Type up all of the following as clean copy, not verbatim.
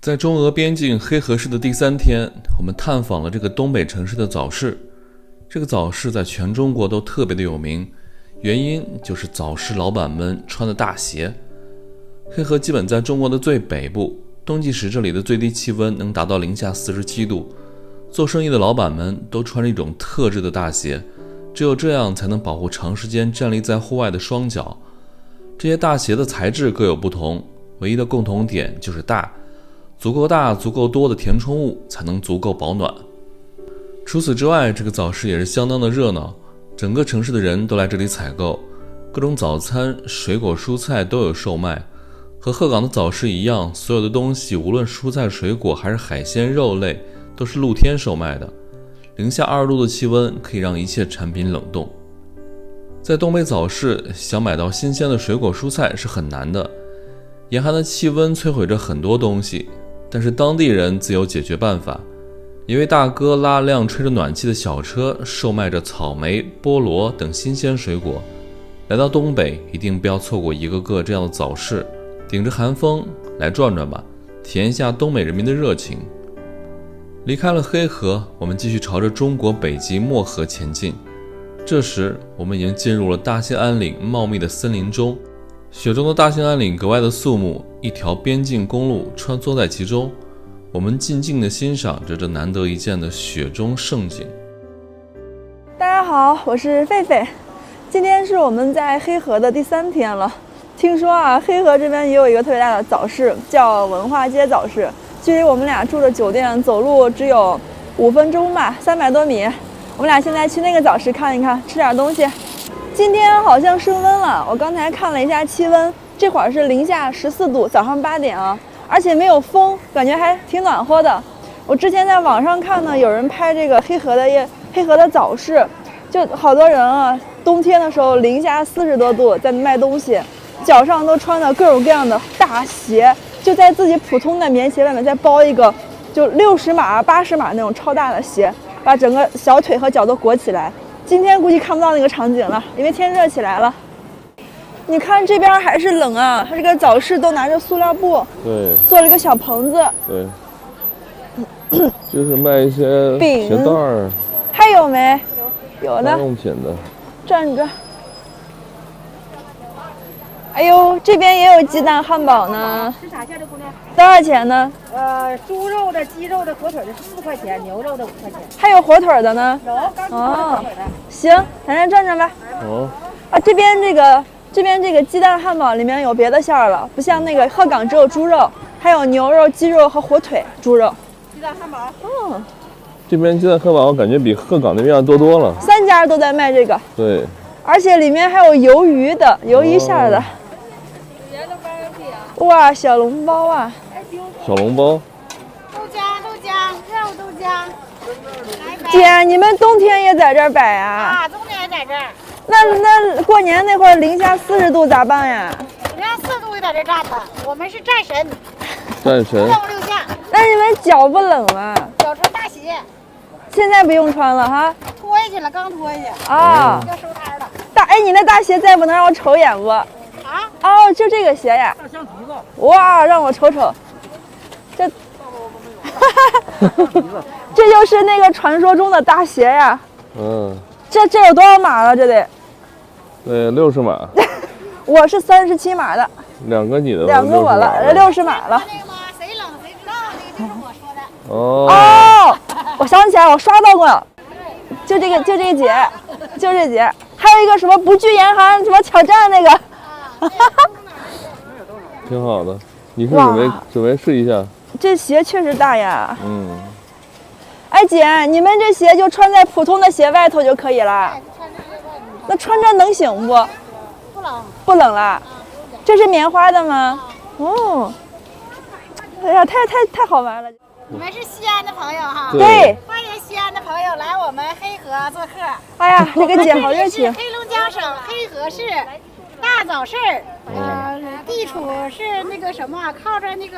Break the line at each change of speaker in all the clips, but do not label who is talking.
在中俄边境黑河市的第3天，我们探访了这个东北城市的早市。这个早市在全中国都特别的有名，原因就是早市老板们穿的大鞋。黑河基本在中国的最北部，冬季时这里的最低气温能达到零下47度。做生意的老板们都穿着一种特制的大鞋，只有这样才能保护长时间站立在户外的双脚。这些大鞋的材质各有不同，唯一的共同点就是大，足够大足够多的填充物才能足够保暖。除此之外，这个早市也是相当的热闹，整个城市的人都来这里采购，各种早餐、水果、蔬菜都有售卖。和鹤岗的早市一样，所有的东西无论蔬菜、水果还是海鲜、肉类，都是露天售卖的。零下20度的气温可以让一切产品冷冻。在东北早市，想买到新鲜的水果蔬菜是很难的，严寒的气温摧毁着很多东西，但是当地人自有解决办法。一位大哥拉辆吹着暖气的小车，售卖着草莓、菠萝等新鲜水果。来到东北，一定不要错过一个个这样的早市，顶着寒风来转转吧，体验一下东北人民的热情。离开了黑河，我们继续朝着中国北极漠河前进。这时，我们已经进入了大兴安岭茂密的森林中。雪中的大兴安岭格外的肃穆，一条边境公路穿梭在其中。我们静静地欣赏着这难得一见的雪中盛景。
大家好，我是狒狒。今天是我们在黑河的第3天了。听说啊，黑河这边也有一个特别大的早市，叫文化街早市。距离我们俩住的酒店走路只有5分钟吧，300多米。我们俩现在去那个早市看一看，吃点东西。今天好像升温了，我刚才看了一下气温，这会儿是零下14度，早上8点啊。而且没有风，感觉还挺暖和的。我之前在网上看呢，有人拍这个黑河的早市，就好多人啊，冬天的时候零下40多度在卖东西，脚上都穿着各种各样的大鞋，就在自己普通的棉鞋外面再包一个就60码、80码那种超大的鞋，把整个小腿和脚都裹起来。今天估计看不到那个场景了，因为天热起来了。你看这边还是冷啊，它这个早市都拿着塑料布，
对，
做了一个小棚子，
对，就是卖一些
饼、
鞋带儿，
还有没？有的，
家用品的。
转着。哎呦，这边也有鸡蛋汉堡呢。
吃啥馅的姑娘？
多少钱呢？
猪肉的、鸡肉的、火腿的是4块钱，牛肉的5块钱。
还有火腿的呢？
有，刚出的火腿的。
行，咱这转转吧。
哦，
啊，这边这个鸡蛋汉堡里面有别的馅儿了，不像那个鹤岗只有猪肉，还有牛肉、鸡肉和火腿猪肉。
鸡蛋汉堡。
嗯，
这边鸡蛋汉堡我感觉比鹤岗那边要多多了。
3家都在卖这个。
对，
而且里面还有鱿鱼的，鱿鱼馅儿的。哇，小笼包啊！
小笼包。
豆浆，肉豆浆。
姐，你们冬天也在这儿摆啊？
冬天也在这儿。
那过年那会儿零下40度咋办呀？
零下4度也在这站的，我们是战神。
战神。
动6下。
那你们脚不冷吗？
脚穿大鞋。
现在不用穿了哈。
脱下去了，刚脱下去。
啊。
要收摊了。
你那大鞋再不能让我瞅一眼不？
啊？
哦，就这个鞋呀。
大橡皮子。
哇，让我瞅瞅。这。这就是那个传说中的大鞋呀。
嗯。
这有多少码了？这得。
对，60码。
我是37码的。
2个你的。
2个我了，60码了。
那个吗？谁冷谁知道，那个就是我说的。
哦，我想起来，我刷到过了。就这节，还有一个什么不惧严寒什么挑战那个。
挺好的，你是准备试一下？
这鞋确实大呀。
嗯。
哎姐，你们这鞋就穿在普通的鞋外头就可以了。那穿着能行不？
不冷。
不冷了。这是棉花的吗？哦。哎呀，太好玩了。
你们是西安的朋友哈？
对。
欢迎西安的朋友来我们黑河做客。
哎呀，这个姐好热情。
黑龙江省黑河市大早市，地处是那个什么，靠着那个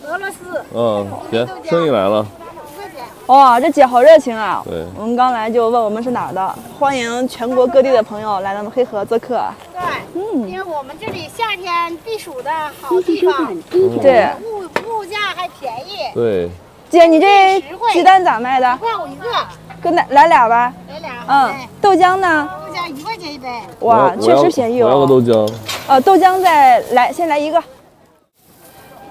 俄罗斯。
行，生意来了。
哇，这姐好热情啊！
对，
我们刚来就问我们是哪儿的，欢迎全国各地的朋友来咱们黑河做客。
对，因为我们这里夏天避暑的好地方，
对，
物价还便
对，
姐，你这
实惠
鸡蛋咋卖的？
1.5块5一个，
跟来俩吧。
来俩。
豆浆呢？
豆浆1块钱一杯。
哇，确实便宜
我要个
哦。
豆浆。
豆浆先来一个。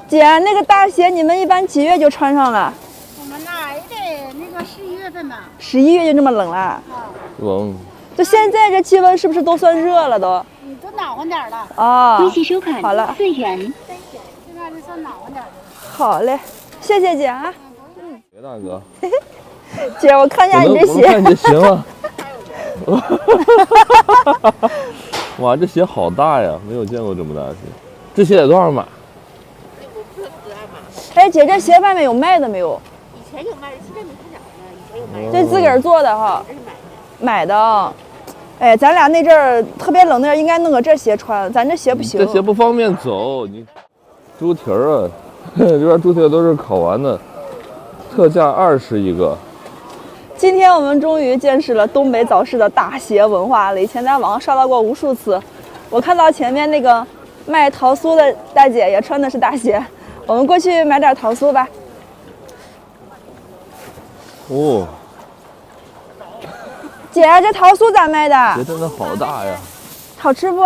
姐，那个大鞋你们一般几月就穿上了
我们那也得那个11月份吧。
？11月就这么冷了？
冷。
就现在这气温是不是都算热了都？
都暖和点了。
啊，
微信收看
好了，
4元。
现在就算暖和点了。
好嘞，谢谢姐啊。
别大哥，
姐，我看一下你这
我能看
鞋。
你的鞋吗？哇，这鞋好大呀，没有见过这么大的鞋。这鞋得多少码？
哎，姐，这鞋外面有卖的没有？
以前有卖的，现在没看着呢。以前有卖的，
这自个儿做的哈，
这是买的。
买的啊。哎，咱俩那阵儿特别冷那阵儿，应该弄个这鞋穿，咱这鞋不行。
这鞋不方便走，你猪蹄儿啊，这边猪蹄儿都是烤完的，特价20一个。
今天我们终于见识了东北早市的大鞋文化了。以前在网上刷到过无数次，我看到前面那个卖桃酥的大姐也穿的是大鞋，我们过去买点桃酥吧。
哦，
姐，这桃酥咋卖的？
鞋真的好大呀！
好吃不？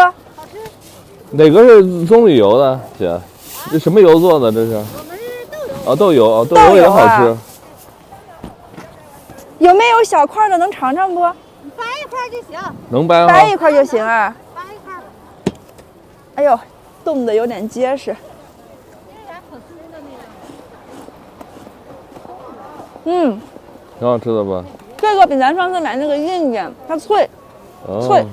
哪个是棕榈油的，姐？这什么油做的？这是？
我们是豆油。
啊，豆油啊，豆油也好吃。
有没有小块的能尝尝不？
你掰一块就行，
能掰吗？
掰一块就行啊。
掰一块。
哎呦，冻得有点结实。嗯，
挺好吃的吧？
这个比咱上次买那个硬点，它脆。
哦
脆。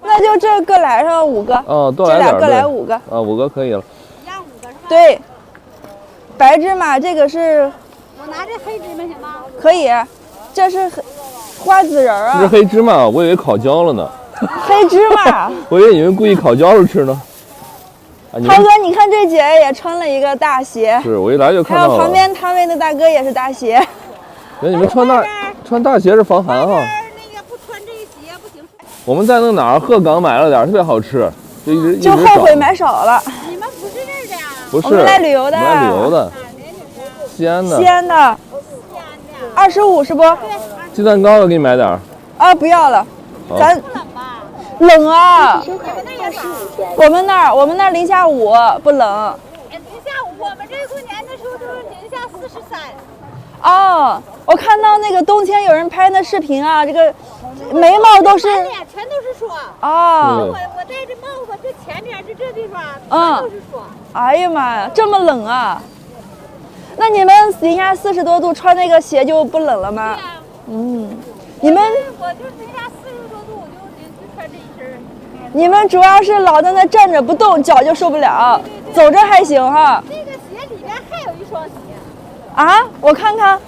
那就这各来上5个。
哦，多
这
来点儿。
俩各来
对
5个。
啊，5个可以了。
一样5个是吧？
对。白芝麻这个是
我拿这黑芝麻行吗？
可以，这是花籽仁儿
这是
啊，
黑芝麻，我以为烤焦了呢。
黑芝麻。
我以为你们故意烤焦了吃呢。啊，你们
涛哥，你看这姐也穿了一个大鞋，
是我一来就看
还有
到了。
旁边摊位的大哥也是大鞋。
哎，你们穿大鞋是防寒哈。
那个不穿这鞋不行。
我们在那哪儿鹤岗买了点儿，特别好吃，就一直
就后悔买少了。
你们不是这儿的啊？
不是，
我们来旅游的
我们来旅游的，西安的。
西安的，25是不？
鸡蛋糕要给你买点儿。
啊，不要了，
好
咱
冷吧？
冷啊。
收看25元。
我们那儿零下5，不冷。
零下5，我们这过年的时候都是零下43。
哦，我看到那个冬天有人拍那视频啊，这个眉毛都是
满脸全都是霜。
啊。
我戴着帽子，这前面就这地方
嗯
全都是霜。
哎呀妈呀，这么冷啊！那你们零下40多度穿那个鞋就不冷了吗？嗯，你们
我就零下40多度，我就穿这一身儿。
你们主要是老在那站着不动，脚就受不了，走着还行哈。
这个鞋里边还有一双鞋，
啊，我看看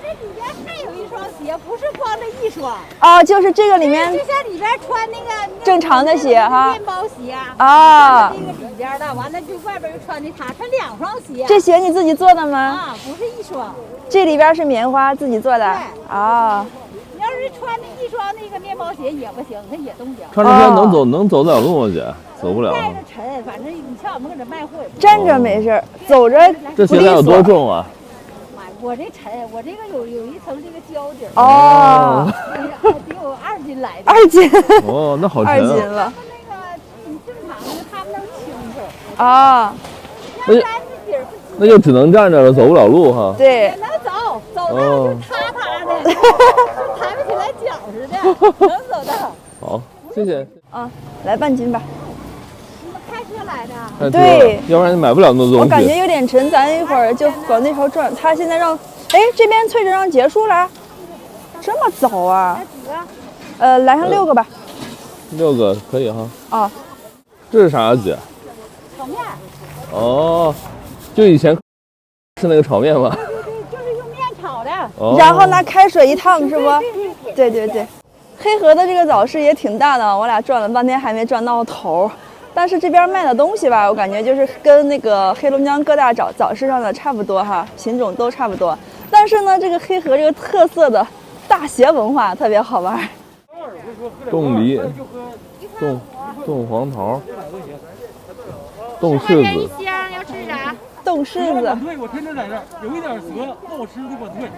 这里边还有一双鞋，不是光这一双。
啊，就是这个里面
就像里边穿那个
正常的鞋哈
面包鞋
啊
这个里边的，完了就外边又穿的它，穿2双鞋。
这鞋你自己做的吗？
啊，不是一双。
这里边是棉花自己做的
对
啊。
你要是穿的一双那个面包鞋也不行，它也冻脚。
穿这些能走得了路吗，姐？走不了。
带着沉，反正你像我们搁这卖货也不
站着没事儿，走着
这鞋得有多重啊？
买。我这沉，我这个有一层这个胶底儿，
哦，
得有2斤来的。
2斤
哦，那好沉
2斤
啊。
了
那个你正常的他们能清楚，
啊。
那就
要不然这底儿不
那就只能站着了，走不了路哈。
对，
能走，走道就塌塌的，就抬不起来脚似的，能走道。
好，谢谢。
啊，来半斤吧。
你们开车来的？
太多
对
了，要不然你买不了那么多东
我感觉
西。
有点沉，咱一会儿就往那头转。他现在让，哎，这边催着让结束了，这么早啊？
来几个？
来上6个吧。
6个可以哈。
啊，
这是啥呀，姐？
炒面，
哦，就以前是那个炒面吗？
就是用面炒的。
哦。
然后拿开水一烫，是不？对对对。黑河的这个早市也挺大的，我俩转了半天还没转到头。但是这边卖的东西吧，我感觉就是跟那个黑龙江各大早市上的差不多哈，品种都差不多。但是呢，这个黑河这个特色的大鞋文化特别好玩。
冻梨、冻黄桃、冻柿子。
箱要吃啥？
冻柿子，
对，我天天在这儿，有一点涩，不好吃的管对。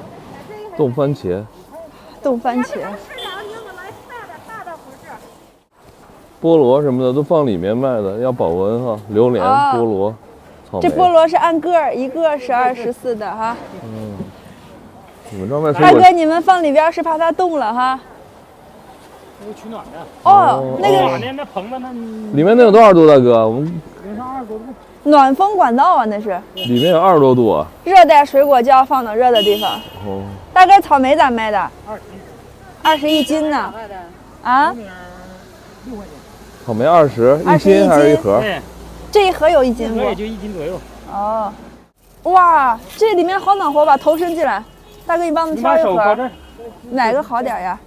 冻番茄，
冻番茄，
菠萝什么的都放里面卖的，要保温哈。榴莲、菠萝、草莓。
这菠萝是按个儿，一个12、14的哈。
你们这卖水果？
大哥，你们放里边是怕它冻了哈？
那个取暖的。
哦，那个
那棚子那
里面能有多少度，大哥？我们
零上20多度。
暖风管道啊，那是。
里面有20多度啊。
热带水果就要放到热的地方。
哦。
大哥，草莓咋卖的？21斤呢。啊？
6块钱。
草莓20，1斤还是一盒？
对，
这一盒有1斤不？
也就1斤左右。
哦。哇，这里面好暖和，把头伸进来。大哥，你帮我们挑一盒。哪个好点呀？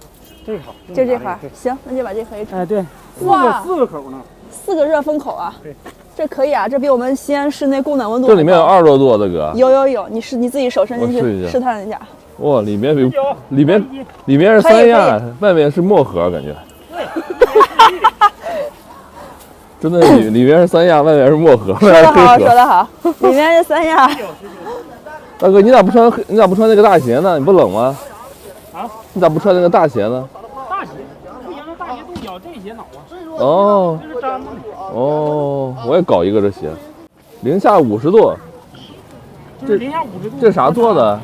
这个好。
就这盒。行，那就把这盒一盛。
哎，对。
哇
，4个口呢。
4个热风口啊。
对。
这可以啊，这比我们西安室内供暖温度。
这里面有20多度，大哥。
有，你自己手伸进去试探一下。
哇，里面里面是三亚，外面是漠河，感觉。真的里面是三亚，外面是漠河。
说得好，说得好，里面是三亚。
大哥，你咋不穿那个大鞋呢？你不冷吗？
啊？
你咋不穿那个大鞋呢？
大鞋，不行，那大鞋冻脚，这鞋恼啊。
哦。
这是粘的。
哦，我也搞一个这鞋，零下50度。
这零下50度。
这啥做的？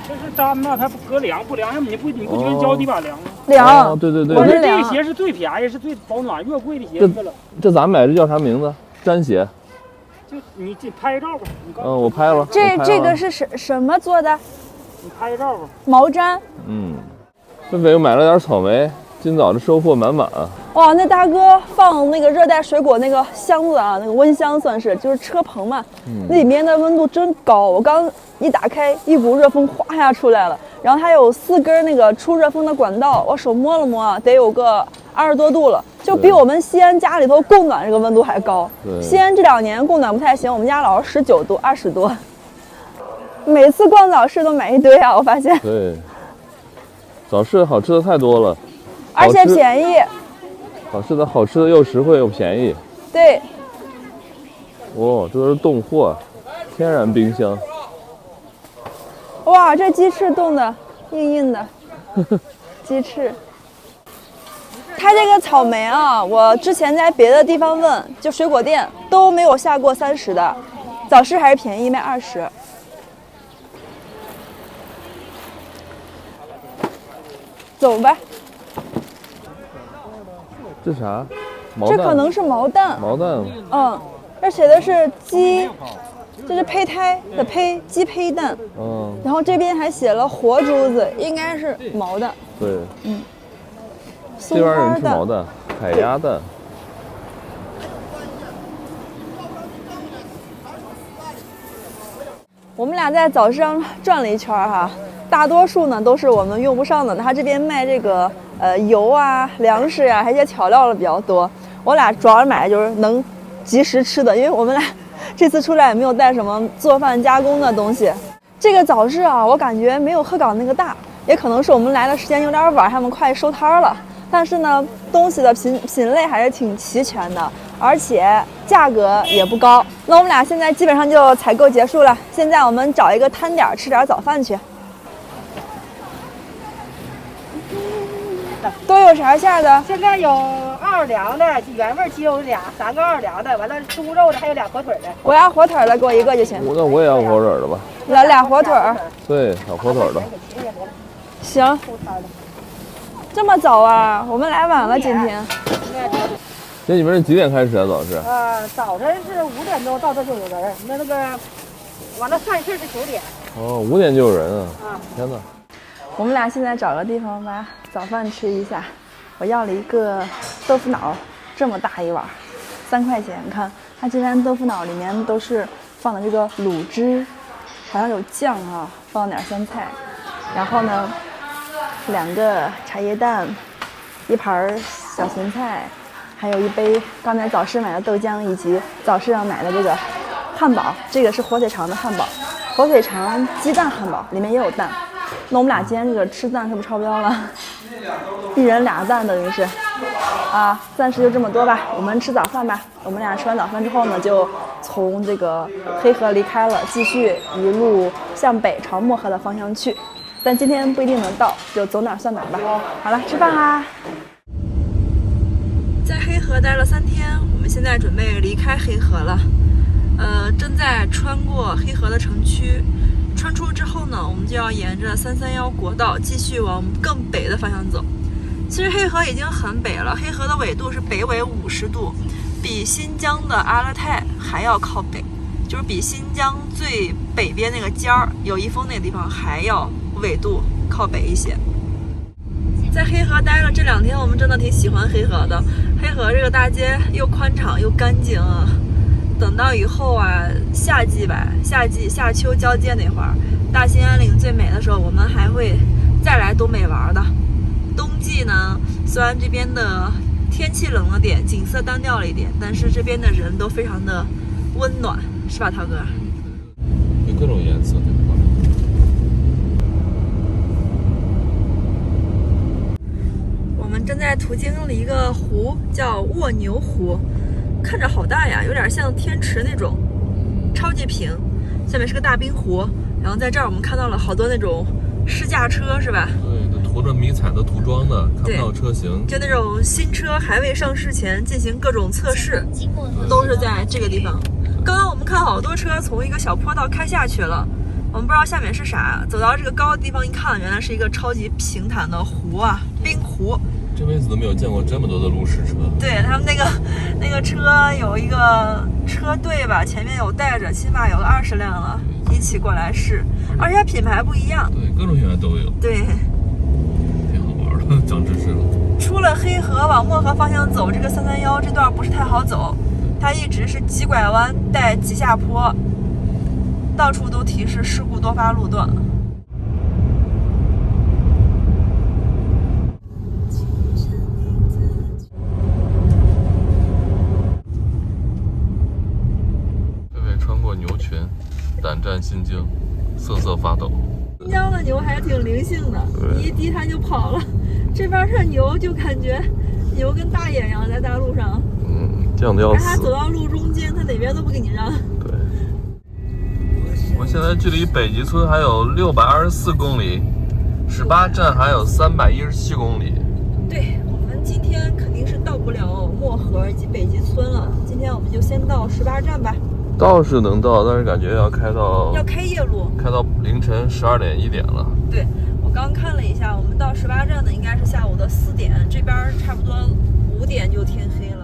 这是粘的，它隔凉，不凉，你不觉得脚底板凉吗？
凉。
哦，对。
我说这个鞋是最便宜，是最保暖，越贵的鞋越冷。
这咱买这叫啥名字？毡鞋。
就你拍照吧。
我拍了。
这个是什么做的？
你拍照吧。
毛毡。
狒狒又买了点草莓，今早这收获满满。
哇，那大哥放那个热带水果那个箱子啊，那个温箱算是，就是车棚嘛，那里面的温度真高。我刚一打开，一股热风哗一下出来了，然后它有4根那个出热风的管道，我手摸了摸啊，得有个20多度了，就比我们西安家里头供暖这个温度还高。西安这2年供暖不太行，我们家老是19度、20多。每次逛早市都买一堆啊，我发现。
对，早市好吃的太多了，
而且便宜。
早市的好吃的又实惠又便宜。
对。
哇，这都是冻货，天然冰箱。
哇，这鸡翅冻的硬硬的，鸡翅。它这个草莓啊，我之前在别的地方问，就水果店都没有下过30的，早市还是便宜，卖20。走吧。
这啥？毛蛋？
这可能是毛蛋。
毛蛋。
这写的是鸡，这是胚胎的胚，鸡胚蛋。然后这边还写了活珠子，应该是毛蛋。
对。
这边
人吃毛蛋，海鸭蛋。
我们俩在早市上转了一圈哈，大多数呢都是我们用不上的。他这边卖这个油啊、粮食啊，还有一些调料的比较多。我俩主要买的就是能及时吃的，因为我们俩这次出来也没有带什么做饭加工的东西。这个早市啊，我感觉没有鹤岗那个大，也可能是我们来的时间有点晚，他们快收摊了。但是呢，东西的品类还是挺齐全的，而且价格也不高。那我们俩现在基本上就采购结束了，现在我们找一个摊点吃点早饭去。都有啥馅的？
现在有奥凉的、原味鸡肉俩，3个奥凉的，完了猪肉的，还有2火腿的。
我要火腿的，给我1个就行。
那我也要火腿的吧。
俩火腿。
对，小火腿的。
行。这么早啊？我们来晚了今天。
姐，你们是几点开始啊？早市？
早晨是5点钟到这就有人，那个，完了散市是9点。
哦，5点就有人啊！天哪！
我们俩现在找个地方把早饭吃一下。我要了一个豆腐脑，这么大一碗，3块钱。你看，它这边豆腐脑里面都是放的这个卤汁，好像有酱啊，放点酸菜，然后呢，2个茶叶蛋，1盘小咸菜，还有1杯刚才早市买的豆浆，以及早市上买的这个汉堡。这个是火腿肠的汉堡，火腿肠鸡蛋汉堡，里面也有蛋。那我们俩今天这个吃蛋是不是超标了？1人2蛋等于是。啊，暂时就这么多吧，我们吃早饭吧。我们俩吃完早饭之后呢，就从这个黑河离开了，继续一路向北朝漠河的方向去。但今天不一定能到，就走哪儿算哪儿吧。好了，吃饭啦！在黑河待了3天，我们现在准备离开黑河了。正在穿过黑河的城区，穿出之后呢，我们就要沿着331国道继续往更北的方向走。其实黑河已经很北了，黑河的纬度是北纬50度，比新疆的阿勒泰还要靠北，就是比新疆最北边那个尖儿有一峰那个地方还要纬度靠北一些。在黑河待了这2天，我们真的挺喜欢黑河的。黑河这个大街又宽敞又干净啊。等到以后啊，夏季夏秋交接那会儿，大兴安岭最美的时候，我们还会再来东北玩的。冬季呢，虽然这边的天气冷了点，景色单调了一点，但是这边的人都非常的温暖，是吧，涛哥？
有各种颜色，对吧？
我们正在途经了一个湖，叫卧牛湖，看着好大呀，有点像天池那种，超级平。下面是个大冰湖，然后在这儿我们看到了好多那种试驾车，是吧？
对，涂着迷彩的涂装的，看不到车型。
就那种新车还未上市前进行各种测试，都是在这个地方。刚刚我们看好多车从一个小坡道开下去了，我们不知道下面是啥。走到这个高的地方一看，原来是一个超级平坦的湖啊，冰湖。
这辈子都没有见过这么多的路试车。
对，他们那个车有一个车队吧，前面有带着，起码有个20辆了，一起过来试，而且品牌不一样。
对，各种品牌都有。
对，
挺好玩的，长知识了。
出了黑河往漠河方向走，这个331这段不是太好走，它一直是急拐弯带急下坡，到处都提示事故多发路段。
穿过牛群，胆战心惊，瑟瑟发抖。
新疆的牛还挺灵性的，你一滴它就跑了。这边的牛就感觉牛跟大爷一样，在大路上，
犟得要死。
它走到路中间，它哪边都不给你让。
对，我现在距离北极村还有624公里，18站还有317公里。
对，我们今天肯定是到不了漠河以及北极村了，今天我们就先到18站吧。
倒是能到，但是感觉要开
夜路，
开到凌晨12点1点了。
对，我刚看了一下，我们到18站呢应该是下午的4点，这边差不多5点就天黑了。